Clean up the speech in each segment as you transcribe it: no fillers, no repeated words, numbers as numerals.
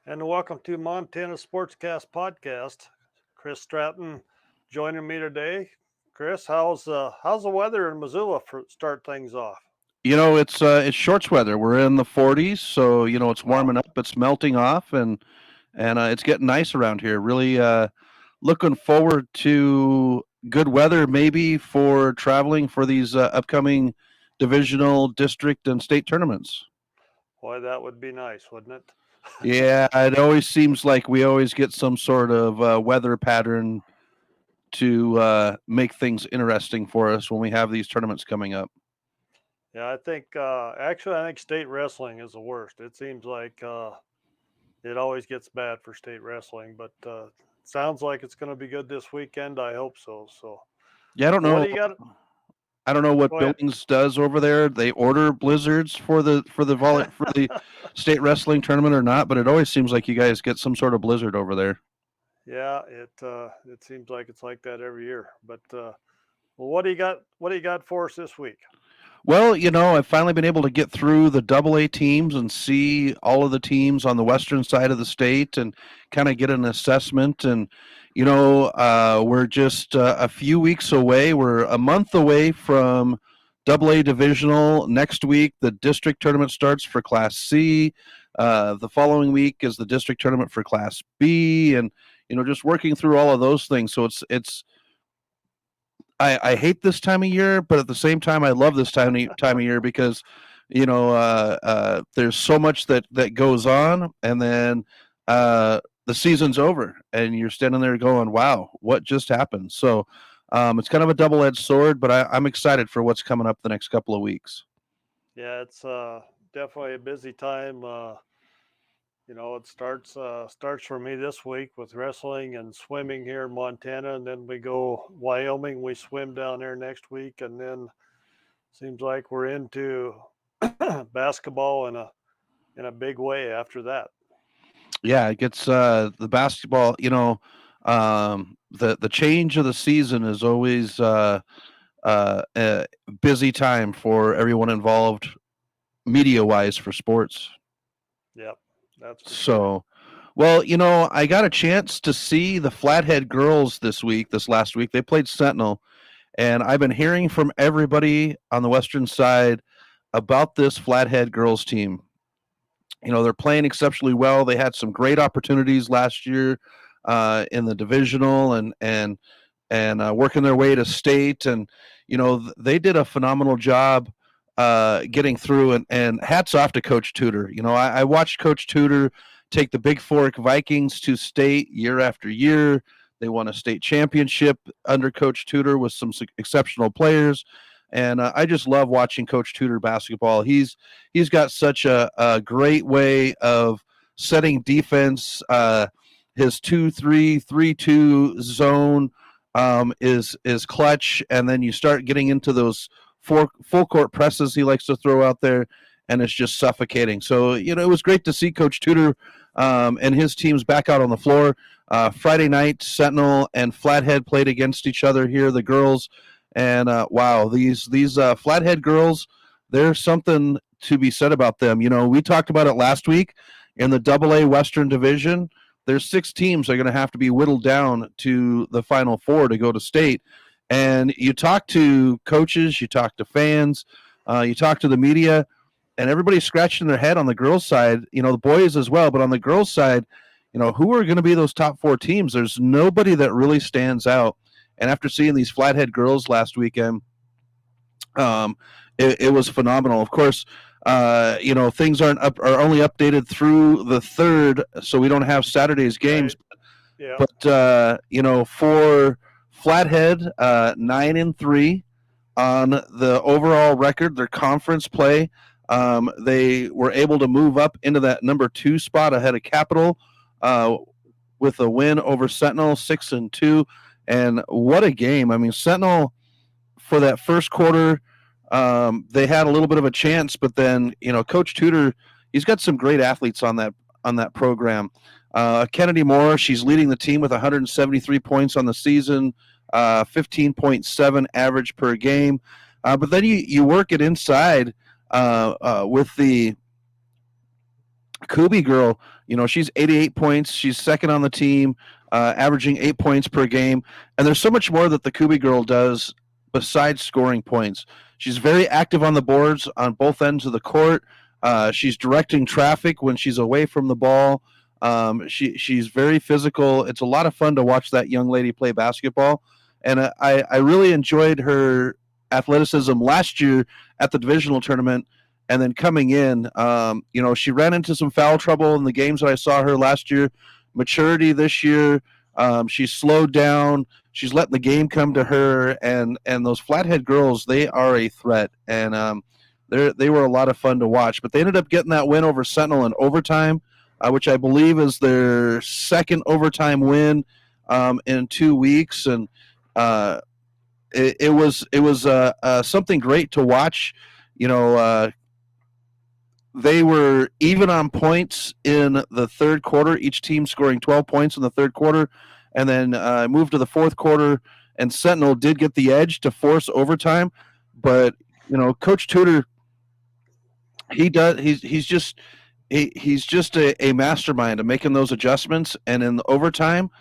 And welcome to Montana Sportscast Podcast. Chris Stratton joining me today. Chris, how's the weather in Missoula for start things off? It's shorts weather. We're in the 40s, so it's Wow. warming up. It's melting off, and it's getting nice around here. Really looking forward to good weather, maybe for traveling for these upcoming divisional, district, and state tournaments. Boy, that would be nice, wouldn't it? Yeah, it always seems like we always get some sort of weather pattern to make things interesting for us when we have these tournaments coming up. Yeah, I think state wrestling is the worst. It seems like it always gets bad for state wrestling, but sounds like it's going to be good this weekend. I hope so. So, Yeah, I don't well, what know. do you got? I don't know what Go ahead. Billings does over there. They order blizzards for the state wrestling tournament or not, but it always seems like you guys get some sort of blizzard over there. Yeah, it seems like it's like that every year. But well, what do you got? What do you got for us this week? Well, I've finally been able to get through the double A teams and see all of the teams on the western side of the state and kind of get an assessment. And, we're just a few weeks away. We're a month away from double A divisional. Next week, the district tournament starts for Class C. The following week is the district tournament for Class B. And, just working through all of those things. So I hate this time of year, but at the same time, I love this time of year because there's so much that goes on, and then the season's over, and you're standing there going, "Wow, what just happened?" So it's kind of a double edged sword, but I'm excited for what's coming up the next couple of weeks. Yeah, it's definitely a busy time. It starts for me this week with wrestling and swimming here in Montana, and then we go Wyoming. We swim down there next week, and then seems like we're into basketball in a big way after that. Yeah, it gets the basketball. The change of the season is always a busy time for everyone involved, media wise, for sports. Yep, that's for sure. So, well, I got a chance to see the Flathead girls this last week. They played Sentinel, and I've been hearing from everybody on the western side about this Flathead girls team. They're playing exceptionally well. They had some great opportunities last year in the divisional and working their way to state, and they did a phenomenal job getting through. And hats off to Coach Tudor. I watched Coach Tudor take the Big Fork Vikings to state year after year. They won a state championship under Coach Tudor with some exceptional players. And I just love watching Coach Tudor basketball. He's got such a great way of setting defense. His 2-3-3-2 zone is clutch, and then you start getting into those full court presses he likes to throw out there, and it's just suffocating. So it was great to see Coach Tudor and his teams back out on the floor. Friday night, Sentinel and Flathead played against each other here. The girls, and wow, these Flathead girls, there's something to be said about them. We talked about it last week in the Double A Western Division. There's 6 teams that are going to have to be whittled down to the Final Four to go to state. And you talk to coaches, you talk to fans, you talk to the media, and everybody's scratching their head on the girls' side. The boys as well, but on the girls' side, who are going to be those top 4 teams? There's nobody that really stands out. And after seeing these Flathead girls last weekend, it was phenomenal. Of course, things are only updated through the 3rd, so we don't have Saturday's games. Right. Yeah. But for Flathead, 9-3 on the overall record, their conference play. They were able to move up into that number 2 spot ahead of Capital with a win over Sentinel, 6-2. And what a game! I mean, Sentinel for that first quarter, they had a little bit of a chance, but then Coach Tudor, he's got some great athletes on that program. Kennedy Moore, she's leading the team with 173 points on the season, 15.7 average per game. But then you work it inside with the Kubi girl, she's 88 points. She's second on the team, averaging 8 points per game. And there's so much more that the Kubi girl does besides scoring points. She's very active on the boards on both ends of the court. She's directing traffic when she's away from the ball. She's very physical. It's a lot of fun to watch that young lady play basketball. And I really enjoyed her athleticism last year at the divisional tournament, and then coming in, she ran into some foul trouble in the games that I saw her last year. Maturity this year, she's slowed down. She's letting the game come to her, and those Flathead girls, they are a threat, and they were a lot of fun to watch. But they ended up getting that win over Sentinel in overtime, which I believe is their second overtime win in 2 weeks, and it was something great to watch. They were even on points in the third quarter, each team scoring 12 points in the third quarter, and then moved to the fourth quarter, and Sentinel did get the edge to force overtime. But, Coach Tudor, he's just a mastermind of making those adjustments, and in the overtime,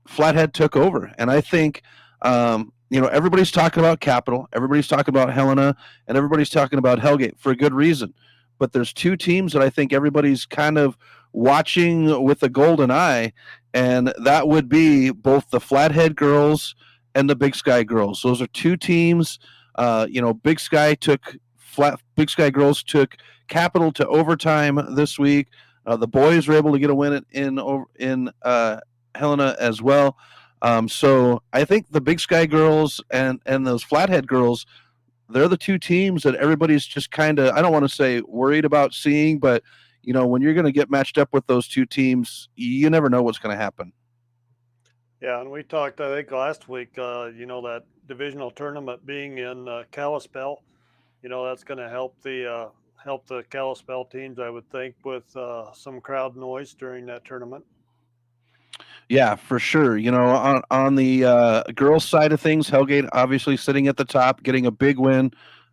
Flathead took over. And I think, everybody's talking about Capital, everybody's talking about Helena, and everybody's talking about Hellgate for a good reason. But there's two teams that I think everybody's kind of watching with a golden eye, and that would be both the Flathead girls and the Big Sky girls. Those are two teams. Big Sky girls took Capital to overtime this week. The boys were able to get a win in Helena as well. So I think the Big Sky girls and those Flathead girls, they're the two teams that everybody's just kind of, I don't want to say worried about seeing, but when you're going to get matched up with those two teams, you never know what's going to happen. Yeah, and we talked, I think, last week, that divisional tournament being in Kalispell, that's going to help the Kalispell teams, I would think, with some crowd noise during that tournament. Yeah, for sure. On the girls' side of things, Hellgate obviously sitting at the top, getting a big win,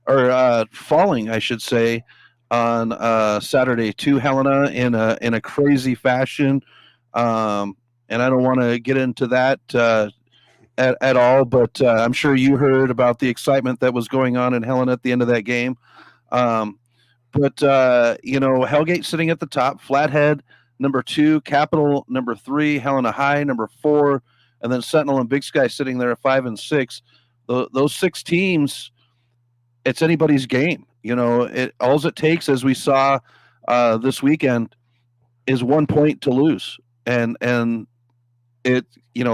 or falling, I should say, on Saturday to Helena in a crazy fashion. And I don't want to get into that at all, but I'm sure you heard about the excitement that was going on in Helena at the end of that game. Um, but Hellgate sitting at the top, Flathead number 2, Capital number 3, Helena High number 4, and then Sentinel and Big Sky sitting there at 5 and 6. Those 6 teams, it's anybody's game. All it takes, as we saw this weekend, is 1 point to lose, and it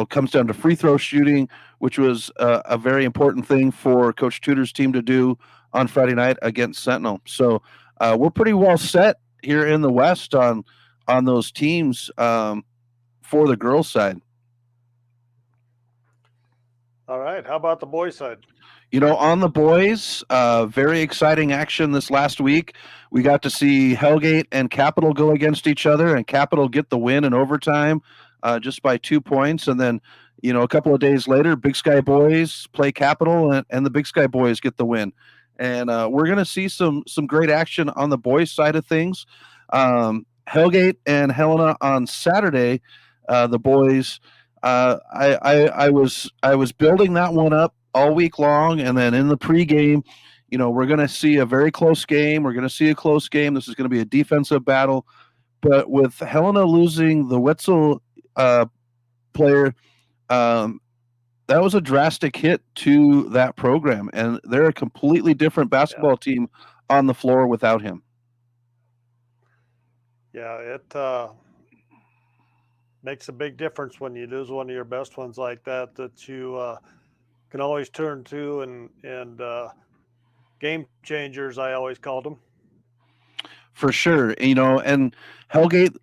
comes down to free throw shooting, which was a very important thing for Coach Tudor's team to do on Friday night against Sentinel. So we're pretty well set here in the West on those teams for the girls' side. All right. How about the boys' side? On the boys, very exciting action this last week. We got to see Hellgate and Capital go against each other, and Capital get the win in overtime just by 2 points. And then, a couple of days later, Big Sky boys play Capital, and the Big Sky boys get the win. And we're going to see some great action on the boys' side of things. Hellgate and Helena on Saturday, the boys. I was building that one up all week long, and then in the pregame, we're going to see a very close game. We're going to see a close game. This is going to be a defensive battle. But with Helena losing the Wetzel player, that was a drastic hit to that program, and they're a completely different basketball team on the floor without him. Yeah, it makes a big difference when you lose one of your best ones like that you can always turn to, and game changers, I always called them. For sure. And Hellgate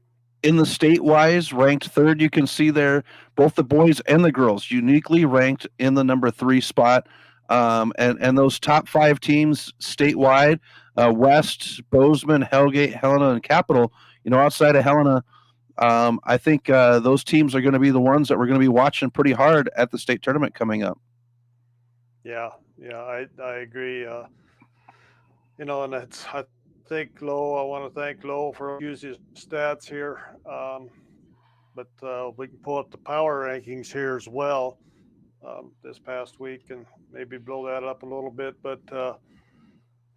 in the state-wise ranked third. You can see there both the boys and the girls uniquely ranked in the number 3 spot. And those top 5 teams statewide, West, Bozeman, Hellgate, Helena, and Capital, outside of Helena, I think those teams are going to be the ones that we're going to be watching pretty hard at the state tournament coming up. Yeah, I agree. And I want to thank Lowe for use his stats here. But we can pull up the power rankings here as well this past week and maybe blow that up a little bit. But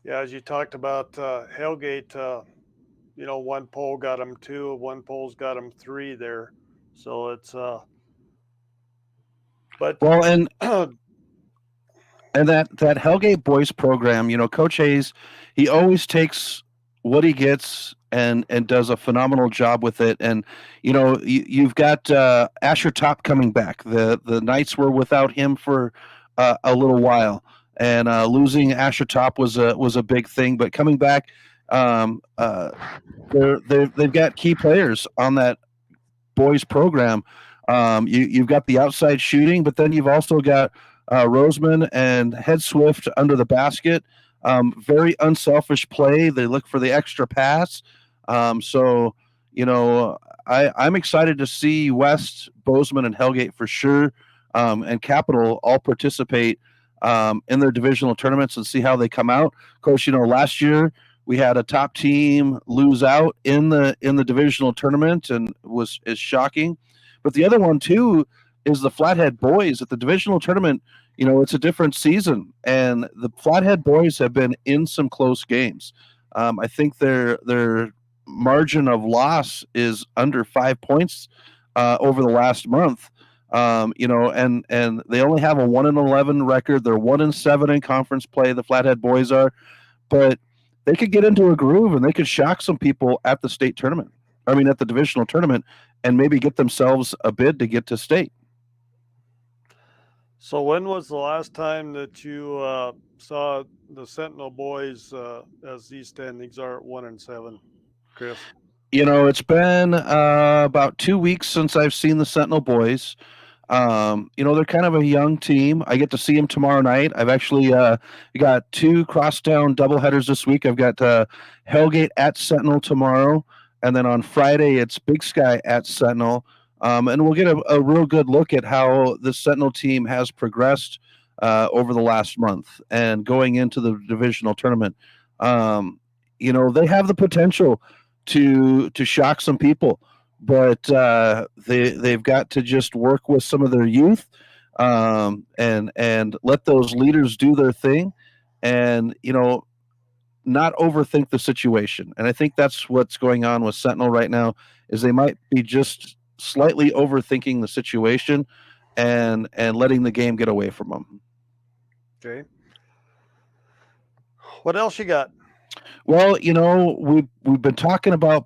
yeah, as you talked about Hellgate, one poll got him two, one poll's got him three there. So it's but Well, and that Hellgate boys program, Coach Hayes, he always takes what he gets and does a phenomenal job with it. And you've got Asher Top coming back. The Knights were without him for a little while, and losing Asher Top was a big thing. But coming back, um, uh, they've got key players on that boys program. You've got the outside shooting, but then you've also got Roseman and Head Swift under the basket. Very unselfish play. They look for the extra pass. So, I'm excited to see West, Bozeman, and Hellgate for sure, and Capital all participate in their divisional tournaments and see how they come out. Of course, last year we had a top team lose out in the divisional tournament and is shocking. But the other one too is the Flathead boys at the divisional tournament. It's a different season, and the Flathead boys have been in some close games. I think their margin of loss is under 5 points over the last month. And they only have a 1-11 record. They're 1-7 in conference play. The Flathead boys are, but they could get into a groove and they could shock some people at the state tournament. I mean, at the divisional tournament, and maybe get themselves a bid to get to state. so when was the last time that you saw the Sentinel boys as these standings are at 1-7, Chris? It's been about 2 weeks since I've seen the Sentinel boys. They're kind of a young team. I get to see them tomorrow night. I've actually got two crosstown doubleheaders this week. I've got Hellgate at Sentinel tomorrow, and then on Friday it's Big Sky at Sentinel. And we'll get a real good look at how the Sentinel team has progressed over the last month and going into the divisional tournament. They have the potential to shock some people, but they've got to just work with some of their youth, and let those leaders do their thing, and not overthink the situation. And I think that's what's going on with Sentinel right now is they might be just slightly overthinking the situation and letting the game get away from them. Okay. What else you got? Well, we've been talking about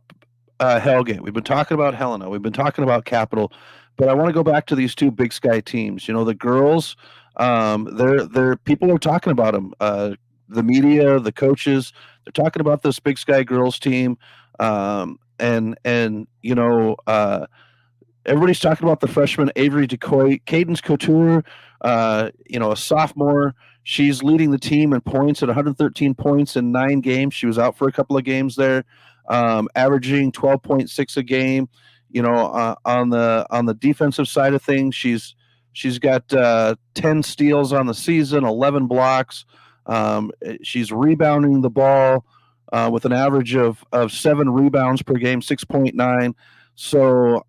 Hellgate. We've been talking about Helena. We've been talking about Capital, but I want to go back to these two Big Sky teams. The girls. They're people are talking about them. The media, the coaches, they're talking about this Big Sky girls team. And everybody's talking about the freshman Avery Decoy, Cadence Couture, a sophomore. She's leading the team in points at 113 points in 9 games. She was out for a couple of games there, averaging 12.6 a game. On the defensive side of things, she's got 10 steals on the season, 11 blocks. She's rebounding the ball with an average of 7 rebounds per game, 6.9. So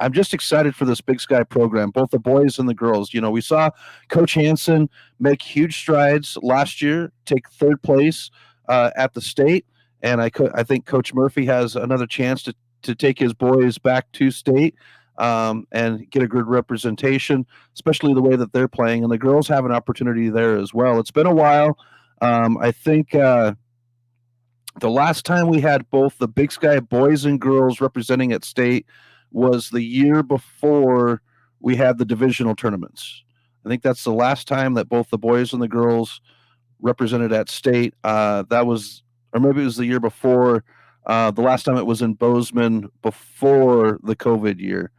I'm just excited for this Big Sky program, both the boys and the girls. We saw Coach Hansen make huge strides last year, take third place at the state, and I think Coach Murphy has another chance to take his boys back to state and get a good representation, especially the way that they're playing. And the girls have an opportunity there as well. It's been a while. I think the last time we had both the Big Sky boys and girls representing at state was the year before we had the divisional tournaments. I think that's the last time that both the boys and the girls represented at state. That was, or maybe it was the year before. The last time it was in Bozeman before the COVID year.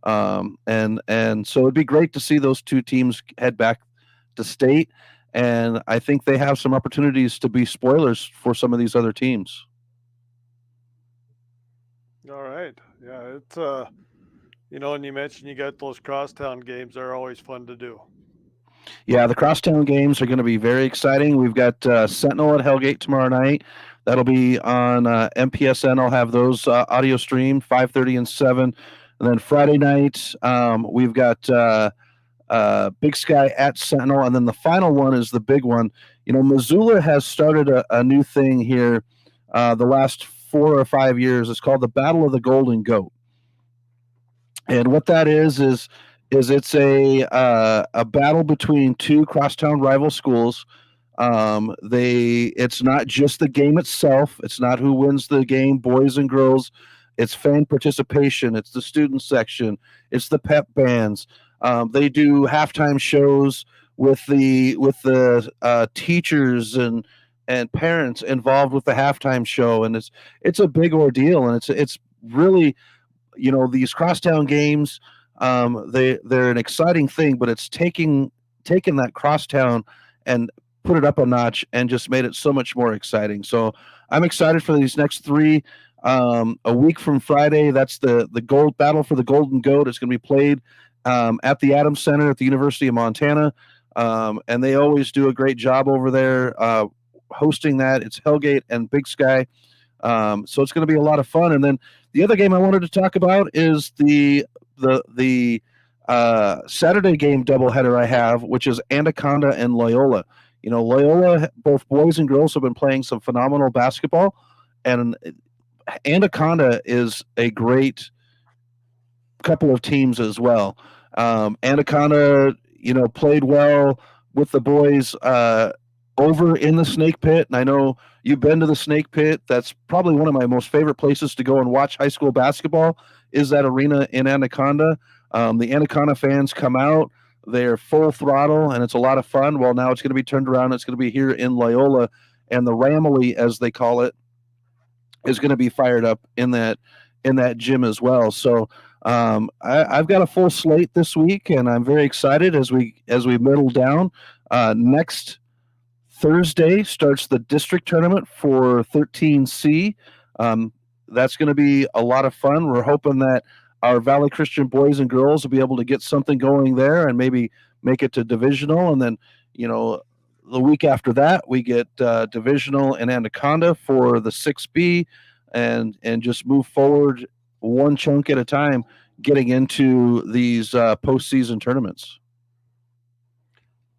And so it'd be great to see those two teams head back to state. And I think they have some opportunities to be spoilers for some of these other teams. All right. Yeah, it's and you mentioned you got those crosstown games. They're always fun to do. Yeah, the crosstown games are going to be very exciting. We've got Sentinel at Hellgate tomorrow night. That'll be on MPSN. I'll have those audio streamed 5:30 and 7. And then Friday night, we've got Big Sky at Sentinel. And then the final one is the big one. You know, Missoula has started a new thing here the last 4 or 5 years. It's called the Battle of the Golden Goat. And what that is it's a battle between two crosstown rival schools. It's not just the game itself. It's not who wins the game, boys and girls. It's fan participation. It's the student section. It's the pep bands. They do halftime shows with the teachers and parents involved with the halftime show, and it's a big ordeal, and it's really, you know, these crosstown games, they're an exciting thing, but it's taking that crosstown and put it up a notch and just made it so much more exciting. So I'm excited for these next three. A week from Friday, that's the gold battle for the Golden Goat. It's going to be played at the Adams Center at the University of Montana, and they always do a great job over there hosting that. It's Hellgate and Big Sky. So it's going to be a lot of fun. And then the other game I wanted to talk about is the Saturday game doubleheader I have, which is Anaconda and Loyola. You know, Loyola, both boys and girls, have been playing some phenomenal basketball, and Anaconda is a great couple of teams as well. Anaconda, you know, played well with the boys over in the Snake Pit, and I know you've been to the Snake Pit. That's probably one of my most favorite places to go and watch high school basketball, is that arena in Anaconda. The Anaconda fans come out, they're full throttle, and it's a lot of fun. Well, now it's going to be turned around. It's going to be here in Loyola, and the Ramily, as they call it, is going to be fired up in that gym as well. So I've got a full slate this week, and I'm very excited as we middle down. Next Thursday starts the district tournament for 13C. That's going to be a lot of fun. We're hoping that our Valley Christian boys and girls will be able to get something going there and maybe make it to divisional. And then, you know, the week after that, we get divisional in Anaconda for the 6B, and just move forward one chunk at a time, getting into these postseason tournaments.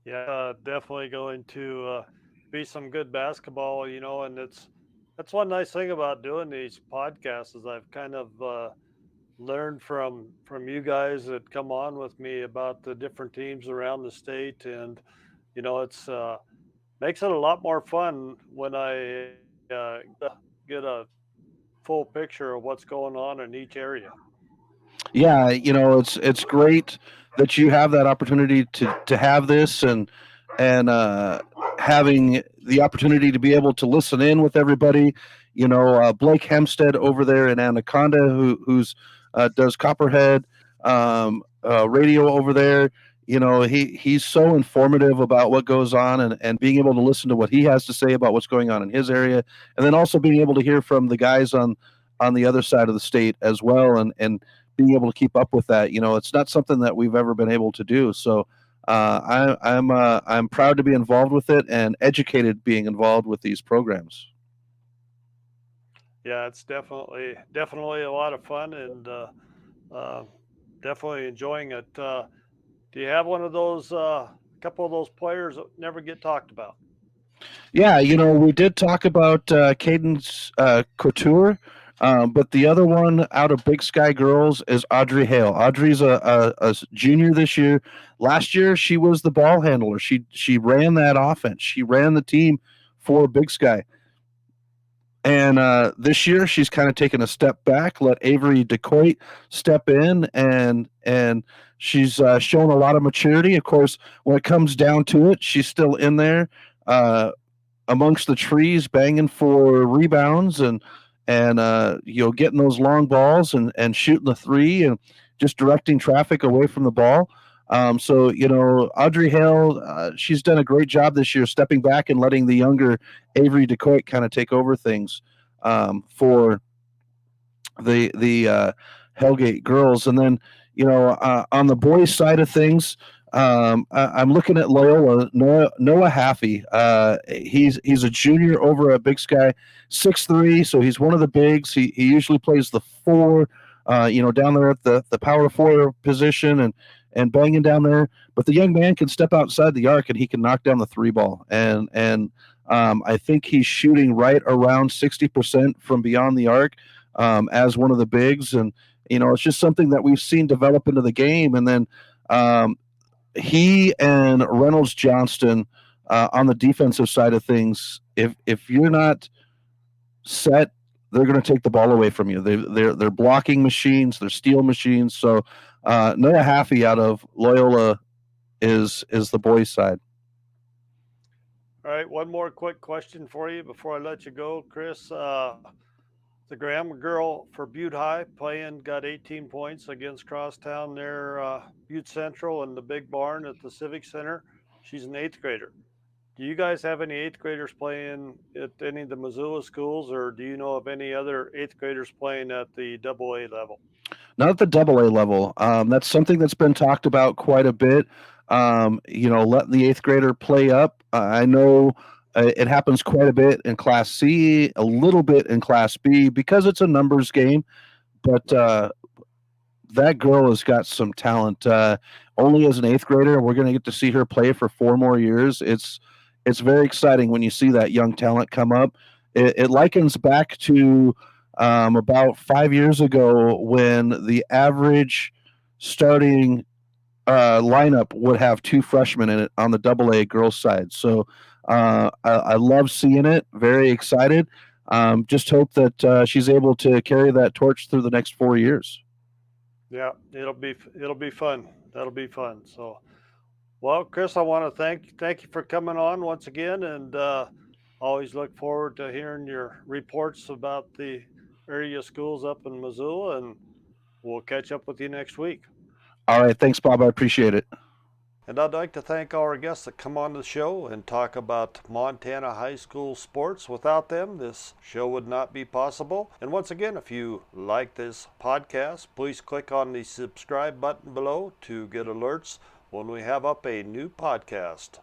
Yeah, definitely going to be some good basketball, you know, and that's one nice thing about doing these podcasts is I've kind of learned from you guys that come on with me about the different teams around the state, and you know, it's makes it a lot more fun when I get a full picture of what's going on in each area. Yeah, you know, it's great that you have that opportunity to have this, and having the opportunity to be able to listen in with everybody. You know, Blake Hempstead over there in Anaconda, who's does Copperhead radio over there. You know, he's so informative about what goes on, and being able to listen to what he has to say about what's going on in his area, and then also being able to hear from the guys on the other side of the state as well, and being able to keep up with that. You know, it's not something that we've ever been able to do. So I'm proud to be involved with it and educated being involved with these programs. Yeah, it's definitely a lot of fun, and uh, definitely enjoying it. Do you have one of those couple of those players that never get talked about? Yeah, you know, we did talk about Cadence Couture, but the other one out of Big Sky Girls is Audrey Hale. Audrey's a junior this year. Last year, she was the ball handler. She ran that offense. She ran the team for Big Sky. And this year, she's kind of taken a step back, let Avery DeCoit step in, and she's shown a lot of maturity. Of course, when it comes down to it, she's still in there. Amongst the trees, banging for rebounds, and you know, getting those long balls, and shooting the three, and just directing traffic away from the ball. So you know, Audrey Hale, she's done a great job this year, stepping back and letting the younger Avery DeCoit kind of take over things for the Hellgate girls. And then, you know, on the boys' side of things, I'm looking at Loyola Noah Haffey. He's a junior over at Big Sky, 6'3", so he's one of the bigs. He usually plays the four, down there at the power forward position and banging down there. But the young man can step outside the arc and he can knock down the three ball. And I think he's shooting right around 60% from beyond the arc, as one of the bigs. And it's just something that we've seen develop into the game. And then he and Reynolds Johnston, on the defensive side of things, if you're not set, they're going to take the ball away from you. They're blocking machines, they're steal machines. So Noah Haffey out of Loyola is the boys' side. All right, one more quick question for you before I let you go, Chris. The Graham girl for Butte High got 18 points against Crosstown near Butte Central in the big barn at the Civic Center. She's an eighth grader. Do you guys have any eighth graders playing at any of the Missoula schools, or do you know of any other eighth graders playing at the AA level? Not at the double A level. That's something that's been talked about quite a bit. Letting the eighth grader play up. I know it happens quite a bit in Class C, a little bit in Class B because it's a numbers game. But that girl has got some talent. Only as an eighth grader, we're going to get to see her play for 4 more years. It's very exciting when you see that young talent come up. It likens back to about 5 years ago when the average starting lineup would have two freshmen in it on the double A girls side. So I love seeing it. Very excited. Just hope that she's able to carry that torch through the next 4 years. Yeah, it'll be fun. That'll be fun. So, well, Chris, I want to thank you for coming on once again, and always look forward to hearing your reports about the area schools up in Missoula, and we'll catch up with you next week. All right. Thanks, Bob. I appreciate it. And I'd like to thank our guests that come on the show and talk about Montana high school sports. Without them, this show would not be possible. And once again, if you like this podcast, please click on the subscribe button below to get alerts when we have up a new podcast.